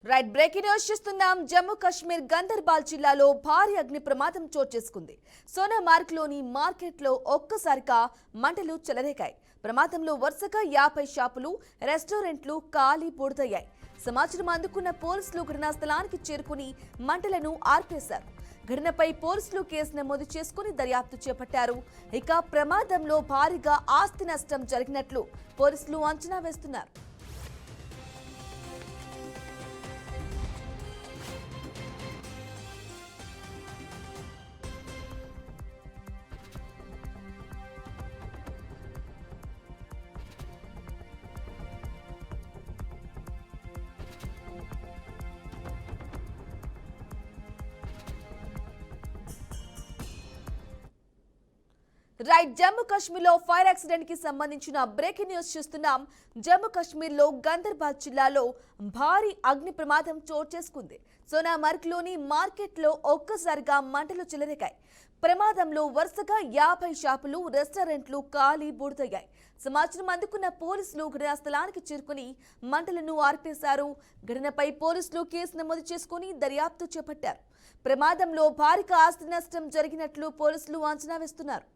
Right breaking news చూస్తున్నాం. జమ్మూ కాశ్మీర్ గందర్బాల్ జిల్లాలో భారీ అగ్ని ప్రమాదం చోటు చేసుకుంది. సోనామార్గ్లోని మార్కెట్లో ఒక్కసారిగా మంటలు చెలరేగాయి. ప్రమాదంలో వరుసగా 50 షాపులు, రెస్టారెంట్లు కాలి బూడిదయ్యాయి. సమాచారం అందుకున్న పోలీసులు ఘటనా స్థలానికి చేరుకుని మంటలను ఆర్పేశారు. ఘటనపై పోలీసులు కేసు నమోదు చేసుకుని దర్యాప్తు చేపట్టారు. ఇక ప్రమాదంలో భారీగా ఆస్తి నష్టం జరిగినట్లు పోలీసులు అంచనా వేస్తున్నారు. రైట్ జమ్మూ కాశ్మీర్లో ఫైర్ యాక్సిడెంట్ కి సంబంధించిన బ్రేకింగ్ న్యూస్ చూస్తున్నాం. జమ్మూ కాశ్మీర్లో గందర్బాల్ జిల్లాలో భారీ అగ్ని ప్రమాదం చోటు చేసుకుంది. సోనామార్గ్లోని మార్కెట్లో ఒక్కసారిగా మంటలు చెలరేగాయి. ప్రమాదంలో వరుసగా 50 షాపులు, రెస్టారెంట్లు కాలి బూడిదయ్యాయి. సమాచారం అందుకున్న పోలీసులు ఘటనా స్థలానికి చేరుకుని మంటలను ఆర్పేశారు. ఘటనపై పోలీసులు కేసు నమోదు చేసుకుని దర్యాప్తు చేపట్టారు. ప్రమాదంలో భారీగా ఆస్తి నష్టం జరిగినట్లు పోలీసులు అంచనా వేస్తున్నారు.